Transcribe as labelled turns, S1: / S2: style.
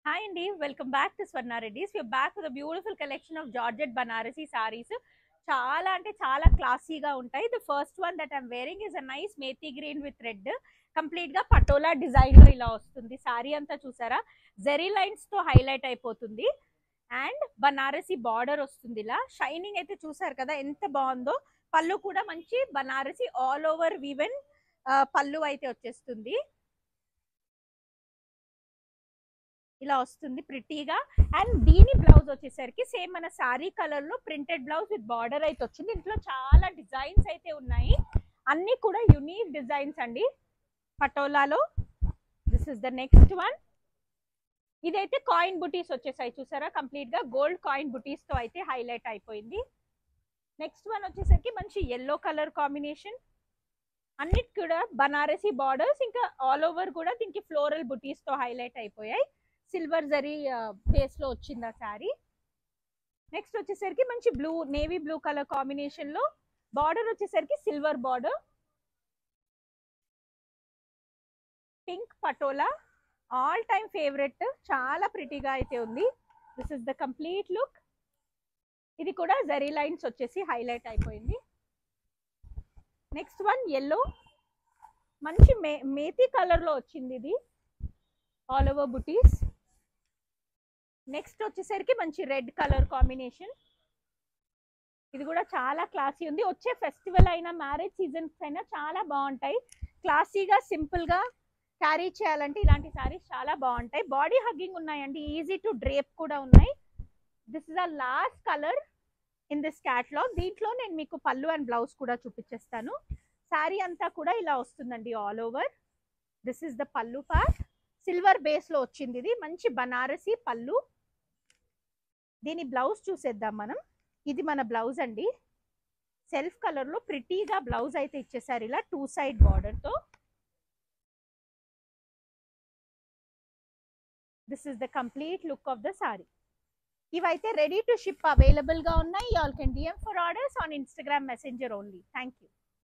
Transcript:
S1: Hi Andy, welcome back to Swarna Reddy's. We're back with a beautiful collection of Georgette Banarasi sarees. చాలా అంటే చాలా క్లాసీగా ఉంటాయి. The first one that I'm wearing is a nice methi green with red. Complete గా patola design లో ఇలా వస్తుంది. Sorry అంతా చూసారా, జెరీ లైన్స్ తో హైలైట్ అయిపోతుంది. అండ్ బనారసి బార్డర్ వస్తుంది. ఇలా షైనింగ్ అయితే చూసారు కదా ఎంత బాగుందో. పళ్ళు కూడా మంచి బనారసి ఆల్ ఓవర్ వీవెన్ పళ్ళు అయితే వచ్చేస్తుంది. ఇలా వస్తుంది ప్రిటీగా. అండ్ దీని బ్లౌజ్ వచ్చేసరికి సేమ్ మన సారీ కలర్ లో ప్రింటెడ్ బ్లౌజ్ విత్ బార్డర్ అయితే వచ్చింది. ఇంట్లో చాలా డిజైన్స్ అయితే ఉన్నాయి, అన్ని కూడా యునీక్ డిజైన్స్ అండి పటోలాలో. This is the next one. ఇదైతే కాయిన్ బుటీస్ వచ్చేసాయి చూసారా, కంప్లీట్ గా గోల్డ్ కాయిన్ బుటీస్ తో అయితే హైలైట్ అయిపోయింది. నెక్స్ట్ వన్ వచ్చేసరికి మంచి ఎల్లో కలర్ కాంబినేషన్, అన్నిటి కూడా బనారసి బార్డర్స్, ఇంకా ఆల్ ఓవర్ కూడా దీనికి ఫ్లోరల్ బుటీస్ తో హైలైట్ అయిపోయాయి. సిల్వర్ జరీ బేస్ లో వచ్చింది ఆ శారీ. నెక్స్ట్ వచ్చేసరికి మంచి blue, navy blue colour combination లో బార్డర్ వచ్చేసరికి silver border. Pink patola all time favourite, చాలా ప్రిటీగా అయితే ఉంది. This is the complete look. ఇది కూడా జరీ లైన్స్ వచ్చేసి హైలైట్ అయిపోయింది. నెక్స్ట్ వన్ ఎల్లో, మంచి మేతి కలర్ లో వచ్చింది ఇది, ఆల్ ఓవర్ బుటీస్. నెక్స్ట్ వచ్చేసరికి మంచి రెడ్ కలర్ కాంబినేషన్, ఇది కూడా చాలా క్లాసీ ఉంది. వచ్చే ఫెస్టివల్ అయినా మ్యారేజ్ సీజన్స్ అయినా చాలా బాగుంటాయి. క్లాసీగా సింపుల్ గా క్యారీ చేయాలంటే ఇలాంటి సారీస్ చాలా బాగుంటాయి. బాడీ హగ్గింగ్ ఉన్నాయండి, ఈజీ టు డ్రేప్ కూడా ఉన్నాయి. This is a last colour in this catalogue. దీంట్లో నేను మీకు పళ్ళు అండ్ బ్లౌజ్ కూడా చూపించేస్తాను. శారీ అంతా కూడా ఇలా వస్తుందండి all over. This is the పళ్ళు పార్ట్. సిల్వర్ బేస్ లో వచ్చింది ఇది, మంచి బనారసి పళ్ళు. దీని బ్లౌజ్ చూసేద్దాం మనం. ఇది మన బ్లౌజ్ అండి, సెల్ఫ్ కలర్ లో ప్రిటీగా బ్లౌజ్ అయితే ఇచ్చేసారు ఇలా 2 సైడ్ బార్డర్ తో. This is the complete look of the sorry. ఇవైతే రెడీ టు షిప్ అవైలబుల్ గా ఉన్నాయి. You all can DM for orders on Instagram messenger only. Thank you.